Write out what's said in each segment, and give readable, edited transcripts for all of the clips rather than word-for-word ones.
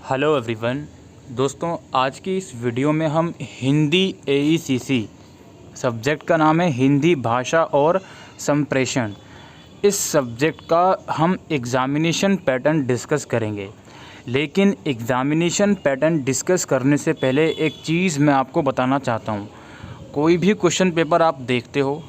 Hello everyone. दोस्तों, आज की इस वीडियो में हम हिंदी AECC सब्जेक्ट का नाम है हिंदी भाषा और संप्रेषण। इस सब्जेक्ट का हम एग्ज़ामिनेशन पैटर्न डिस्कस करेंगे। लेकिन एग्ज़ामिनेशन पैटर्न डिस्कस करने से पहले एक चीज़ मैं आपको बताना चाहता हूँ। कोई भी क्वेश्चन पेपर आप देखते हो,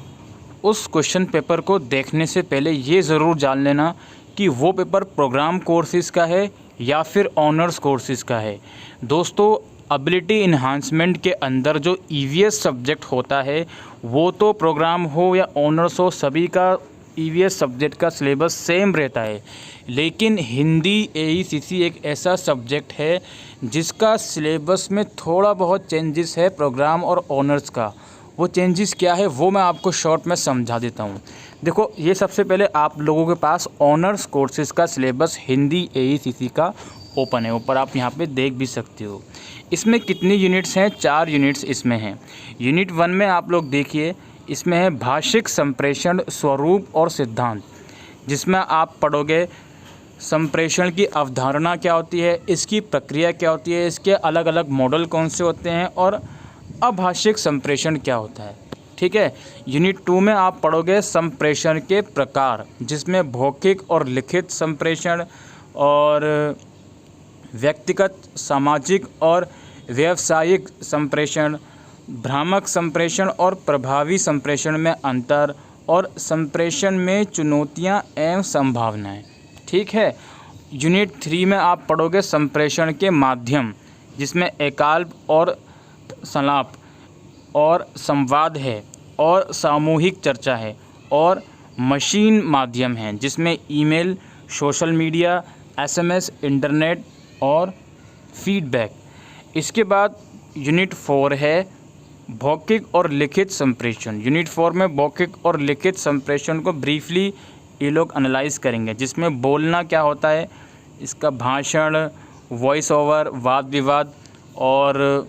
उस क्वेश्चन पेपर को देखने से पहले ये ज़रूर जान लेना कि वो पेपर प्रोग्राम कोर्सेज़ का है या फिर ऑनर्स कोर्सेज़ का है। दोस्तों, एबिलिटी इन्हांसमेंट के अंदर जो EVS सब्जेक्ट होता है, वो तो प्रोग्राम हो या ऑनर्स हो, सभी का EVS सब्जेक्ट का सिलेबस सेम रहता है। लेकिन हिंदी AECC एक ऐसा सब्जेक्ट है जिसका सिलेबस में थोड़ा बहुत चेंजेस है प्रोग्राम और ऑनर्स का। वो चेंजेस क्या है वो मैं आपको शॉर्ट में समझा देता हूँ। देखो, ये सबसे पहले आप लोगों के पास ऑनर्स कोर्सेज़ का सिलेबस हिंदी AECC का ओपन है। ऊपर आप यहाँ पे देख भी सकते हो। इसमें कितनी यूनिट्स हैं? 4 यूनिट्स इसमें हैं। यूनिट 1 में आप लोग देखिए, इसमें है भाषिक संप्रेषण स्वरूप और सिद्धांत, जिसमें आप पढ़ोगे संप्रेषण की अवधारणा क्या होती है, इसकी प्रक्रिया क्या होती है, इसके अलग अलग मॉडल कौन से होते हैं और अभाषिक संप्रेषण क्या होता है। ठीक है। यूनिट 2 में आप पढ़ोगे संप्रेषण के प्रकार, जिसमें मौखिक और लिखित संप्रेषण और व्यक्तिगत, सामाजिक और व्यावसायिक संप्रेषण, भ्रामक संप्रेषण और प्रभावी संप्रेषण में अंतर और संप्रेषण में चुनौतियां एवं संभावनाएं। ठीक है। यूनिट 3 में आप पढ़ोगे संप्रेषण के माध्यम, जिसमें एकाल्प और संलाप और संवाद है और सामूहिक चर्चा है और मशीन माध्यम है, जिसमें email, social media, SMS, internet और फीडबैक। इसके बाद यूनिट 4 है मौखिक और लिखित संप्रेषण। यूनिट 4 में मौखिक और लिखित संप्रेषण को ब्रीफली ये लोग एनालाइज करेंगे, जिसमें बोलना क्या होता है, इसका भाषण, वॉइस ओवर, वाद विवाद, और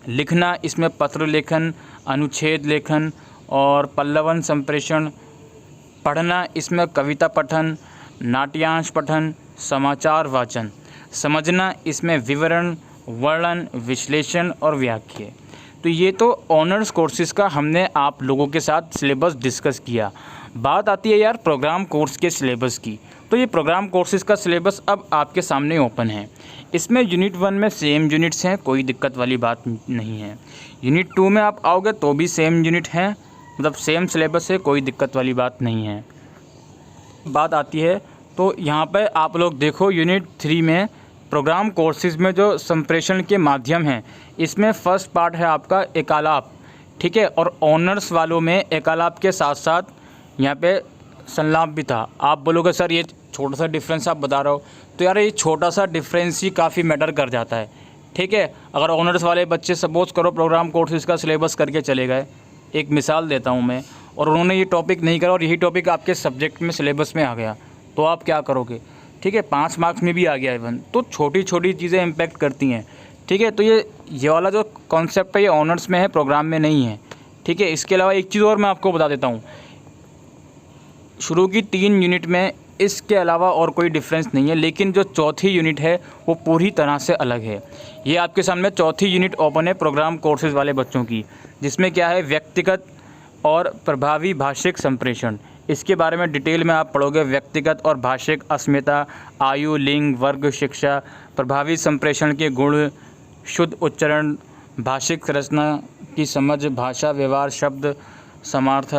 लिखना, इसमें पत्र लेखन, अनुच्छेद लेखन और पल्लवन संप्रेषण। पढ़ना, इसमें कविता पठन, नाट्यांश पठन, समाचार वाचन। समझना, इसमें विवरण, वर्णन, विश्लेषण और व्याख्या। तो ये तो ऑनर्स कोर्सेज़ का हमने आप लोगों के साथ सिलेबस डिस्कस किया। बात आती है यार प्रोग्राम कोर्स के सिलेबस की। तो ये प्रोग्राम कोर्सेज़ का सिलेबस अब आपके सामने ओपन है। इसमें यूनिट 1 में सेम यूनिट्स हैं, कोई दिक्कत वाली बात नहीं है। यूनिट 2 में आप आओगे तो भी सेम यूनिट हैं, मतलब सेम सिलेबस है, कोई दिक्कत वाली बात नहीं है। बात आती है तो यहाँ पे आप लोग देखो, यूनिट 3 में प्रोग्राम कोर्सेज़ में जो संप्रेषण के माध्यम हैं, इसमें फर्स्ट पार्ट है आपका एकालाप। ठीक है। और ऑनर्स वालों में एकालाप के साथ साथ यहाँ पे संलाप भी था। आप बोलोगे सर ये छोटा सा डिफरेंस आप बता रहे हो, तो यार ये छोटा सा डिफरेंस ही काफ़ी मैटर कर जाता है। ठीक है। अगर ऑनर्स वाले बच्चे सपोज करो प्रोग्राम कोर्सेज़ का सिलेबस करके चले गए, एक मिसाल देता हूँ मैं, और उन्होंने ये टॉपिक नहीं करा और यही टॉपिक आपके सब्जेक्ट में सिलेबस में आ गया, तो आप क्या करोगे? ठीक है। 5 मार्क्स में भी आ गया इवन, तो छोटी छोटी चीज़ें इम्पेक्ट करती हैं। ठीक है। तो ये वाला जो कॉन्सेप्ट है ये ऑनर्स में है, प्रोग्राम में नहीं है। ठीक है। इसके अलावा एक चीज़ और मैं आपको बता देता हूँ, शुरू की 3 यूनिट में इसके अलावा और कोई डिफरेंस नहीं है, लेकिन जो चौथी यूनिट है वो पूरी तरह से अलग है। ये आपके सामने चौथी यूनिट ओपन है प्रोग्राम कोर्सेज़ वाले बच्चों की, जिसमें क्या है व्यक्तिगत और प्रभावी भाषिक संप्रेषण। इसके बारे में डिटेल में आप पढ़ोगे। व्यक्तिगत और भाषिक अस्मिता, आयु, लिंग, वर्ग, शिक्षा, प्रभावी संप्रेषण के गुण, शुद्ध उच्चारण, भाषिक संरचना की समझ, भाषा व्यवहार, शब्द समार्थ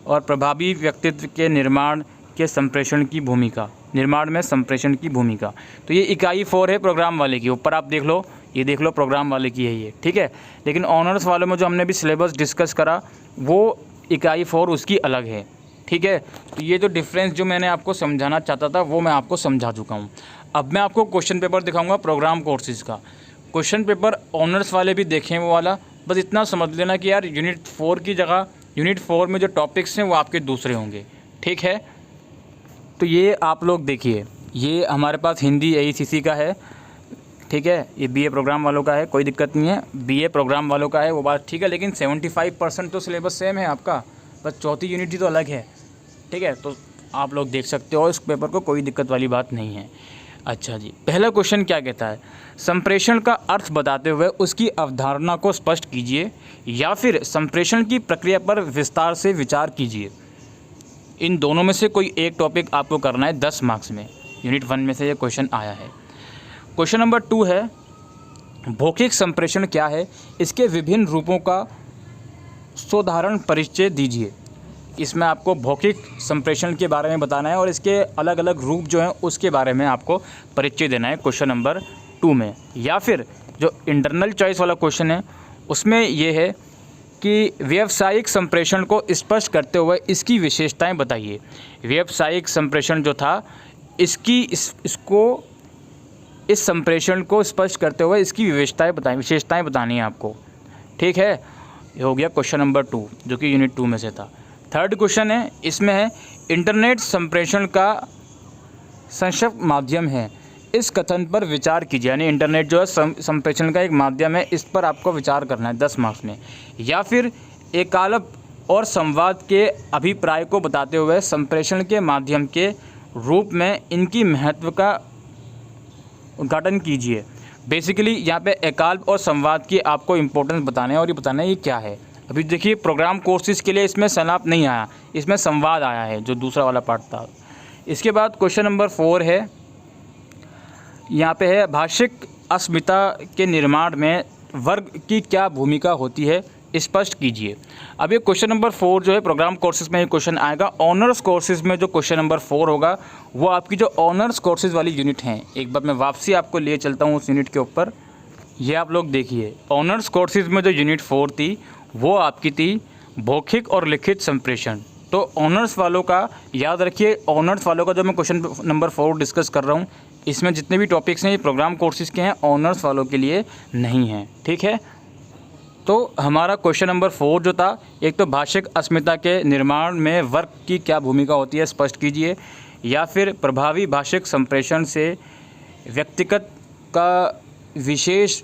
और प्रभावी व्यक्तित्व के निर्माण के संप्रेषण की भूमिका, निर्माण में संप्रेषण की भूमिका। तो ये इकाई 4 है प्रोग्राम वाले की। ऊपर आप देख लो, ये देख लो प्रोग्राम वाले की है ये। ठीक है। लेकिन ऑनर्स वालों में जो हमने भी सिलेबस डिस्कस करा, वो इकाई 4 उसकी अलग है। ठीक है। तो ये जो डिफरेंस जो मैंने आपको समझाना चाहता था वो मैं आपको समझा चुका हूँ। अब मैं आपको क्वेश्चन पेपर दिखाऊंगा प्रोग्राम कोर्सेज़ का। क्वेश्चन पेपर ऑनर्स वाले भी देखें वो वाला, बस इतना समझ लेना कि यार यूनिट 4 की जगह यूनिट 4 में जो टॉपिक्स हैं वो आपके दूसरे होंगे। ठीक है। तो ये आप लोग देखिए, ये हमारे पास हिंदी AECC का है। ठीक है। ये BA प्रोग्राम वालों का है, कोई दिक्कत नहीं है। BA प्रोग्राम वालों का है वो बात ठीक है, लेकिन 75% तो सिलेबस सेम है आपका, बस चौथी यूनिट ही तो अलग है। ठीक है। तो आप लोग देख सकते हो इस पेपर को, कोई दिक्कत वाली बात नहीं है। अच्छा जी, पहला क्वेश्चन क्या कहता है, संप्रेषण का अर्थ बताते हुए उसकी अवधारणा को स्पष्ट कीजिए या फिर संप्रेषण की प्रक्रिया पर विस्तार से विचार कीजिए। इन दोनों में से कोई एक टॉपिक आपको करना है 10 मार्क्स में। यूनिट 1 में से ये क्वेश्चन आया है। क्वेश्चन नंबर 2 है, भौतिक संप्रेषण क्या है, इसके विभिन्न रूपों का साधारण परिचय दीजिए। इसमें आपको भौतिक संप्रेषण के बारे में बताना है और इसके अलग अलग रूप जो हैं उसके बारे में आपको परिचय देना है क्वेश्चन नंबर 2 में। या फिर जो इंटरनल चॉइस वाला क्वेश्चन है उसमें ये है कि व्यावसायिक संप्रेषण को स्पष्ट करते हुए इसकी विशेषताएं बताइए। व्यावसायिक संप्रेषण जो था इस संप्रेषण को स्पष्ट करते हुए इसकी विशेषताएं बतानी है आपको। ठीक है, ये हो गया क्वेश्चन नंबर 2 जो कि यूनिट 2 में से था। थर्ड क्वेश्चन है, इसमें है इंटरनेट संप्रेषण का संक्षिप्त माध्यम है, इस कथन पर विचार कीजिए। यानी इंटरनेट जो है संप्रेषण का एक माध्यम है, इस पर आपको विचार करना है 10 मार्क्स में। या फिर एकालाप और संवाद के अभिप्राय को बताते हुए संप्रेषण के माध्यम के रूप में इनकी महत्व का उद्घाटन कीजिए। बेसिकली यहाँ पे एकाल्प और संवाद की आपको इम्पोर्टेंस बताना है और ये बताना है ये क्या है। अभी देखिए प्रोग्राम कोर्सेज़ के लिए इसमें संलाप नहीं आया, इसमें संवाद आया है जो दूसरा वाला पार्ट था। इसके बाद क्वेश्चन नंबर 4 है, यहाँ पे है भाषिक अस्मिता के निर्माण में वर्ग की क्या भूमिका होती है, स्पष्ट कीजिए। अब ये क्वेश्चन नंबर 4 जो है प्रोग्राम कोर्सेज में ये क्वेश्चन आएगा। ऑनर्स कोर्सेज में जो क्वेश्चन नंबर 4 होगा वो आपकी जो ऑनर्स कोर्सेज वाली यूनिट हैं, एक बार मैं वापसी आपको ले चलता हूँ उस यूनिट के ऊपर। ये आप लोग देखिए, ऑनर्स कोर्सेज में जो यूनिट 4 थी वो आपकी थी मौखिक और लिखित संप्रेषण। तो ऑनर्स वालों का याद रखिए, ऑनर्स वालों का जो मैं क्वेश्चन नंबर 4 डिस्कस कर रहा हूँ इसमें जितने भी टॉपिक्स हैं ये प्रोग्राम कोर्सेज के हैं, ऑनर्स वालों के लिए नहीं हैं। ठीक है, तो हमारा क्वेश्चन नंबर 4 जो था, एक तो भाषिक अस्मिता के निर्माण में वर्ग की क्या भूमिका होती है स्पष्ट कीजिए, या फिर प्रभावी भाषिक संप्रेषण से व्यक्तिगत का विशेष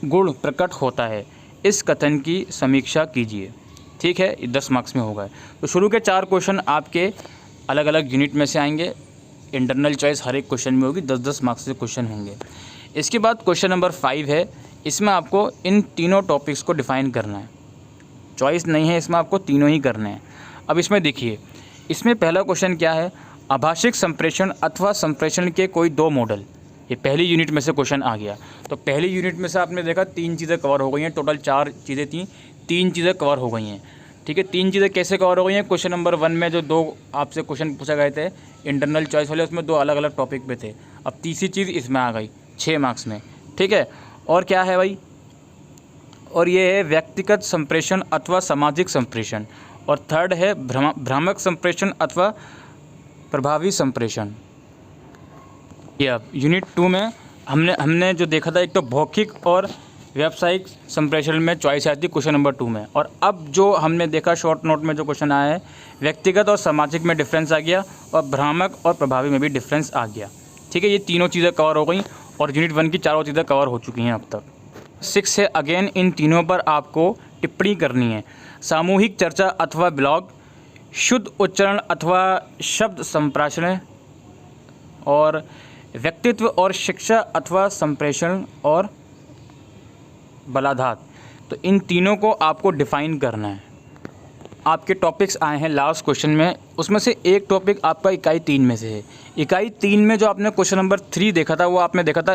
गुण प्रकट होता है, इस कथन की समीक्षा कीजिए। ठीक है, ये 10 मार्क्स में होगा। तो शुरू के 4 क्वेश्चन आपके अलग अलग यूनिट में से आएंगे, इंटरनल चॉइस हर एक क्वेश्चन में होगी, 10-10 मार्क्स के क्वेश्चन होंगे। इसके बाद क्वेश्चन नंबर 5 है, इसमें आपको इन तीनों टॉपिक्स को डिफ़ाइन करना है, चॉइस नहीं है, इसमें आपको तीनों ही करने हैं। अब इसमें देखिए, इसमें पहला क्वेश्चन क्या है, अभाषिक संप्रेषण अथवा संप्रेषण के कोई 2 मॉडल। ये पहली यूनिट में से क्वेश्चन आ गया। तो पहली यूनिट में से आपने देखा 3 चीज़ें कवर हो गई हैं, टोटल 4 चीज़ें थी, 3 चीज़ें कवर हो गई हैं। ठीक है, 3 चीज़ें कैसे कवर हो गई हैं, क्वेश्चन नंबर 1 में जो 2 आपसे क्वेश्चन पूछा गए थे इंटरनल चॉइस वाले, उसमें 2 अलग अलग टॉपिक पे थे। अब तीसरी चीज़ इसमें आ गई 6 मार्क्स में। ठीक है, और क्या है भाई, और ये है व्यक्तिगत संप्रेषण अथवा सामाजिक संप्रेषण, और थर्ड है भ्रामक संप्रेषण अथवा प्रभावी संप्रेषण। ये अब यूनिट 2 में हमने जो देखा था, एक तो मौखिक और व्यावसायिक संप्रेषण में चॉइस आई थी क्वेश्चन नंबर 2 में, और अब जो हमने देखा शॉर्ट नोट में जो क्वेश्चन आया है, व्यक्तिगत और सामाजिक में डिफरेंस आ गया और भ्रामक और प्रभावी में भी डिफरेंस आ गया। ठीक है, ये तीनों चीज़ें कवर हो गई और यूनिट 1 की चारों चीज़ें कवर हो चुकी हैं अब तक। 6 है, अगेन इन तीनों पर आपको टिप्पणी करनी है। सामूहिक चर्चा अथवा ब्लॉग, शुद्ध उच्चारण अथवा शब्द संप्रेषण, और व्यक्तित्व और शिक्षा अथवा संप्रेषण और बलाधात। तो इन तीनों को आपको डिफ़ाइन करना है। आपके टॉपिक्स आए हैं लास्ट क्वेश्चन में, उसमें से एक टॉपिक आपका इकाई 3 में से है। इकाई 3 में जो आपने क्वेश्चन नंबर 3 देखा था वो आपने देखा था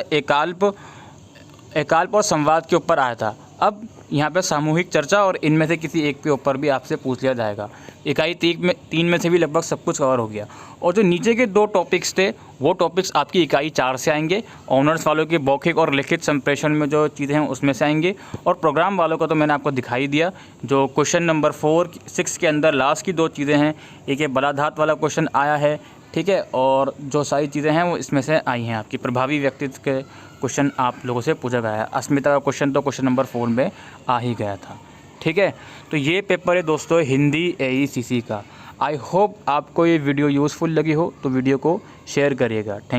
एकाल्प और संवाद के ऊपर आया था। अब यहाँ पे सामूहिक चर्चा और इनमें से किसी एक के ऊपर भी आपसे पूछ लिया जाएगा। इकाई 3 में से भी लगभग सब कुछ कवर हो गया। और जो नीचे के 2 टॉपिक्स थे वो टॉपिक्स आपकी इकाई 4 से आएंगे। ऑनर्स वालों के मौखिक और लिखित संप्रेषण में जो चीज़ें हैं उसमें से आएंगे, और प्रोग्राम वालों का तो मैंने आपको दिखाई दिया। जो क्वेश्चन नंबर 6 के अंदर लास्ट की 2 चीज़ें हैं, एक ये बलाधात वाला क्वेश्चन आया है, ठीक है, और जो सारी चीज़ें हैं वो इसमें से आई हैं। आपकी प्रभावी व्यक्तित्व के क्वेश्चन आप लोगों से पूछा गया है। अस्मिता का क्वेश्चन तो क्वेश्चन नंबर 4 में आ ही गया था। ठीक है, तो ये पेपर है दोस्तों हिंदी AECC का। आई होप आपको ये वीडियो यूज़फुल लगी हो तो वीडियो को शेयर करिएगा। थैंक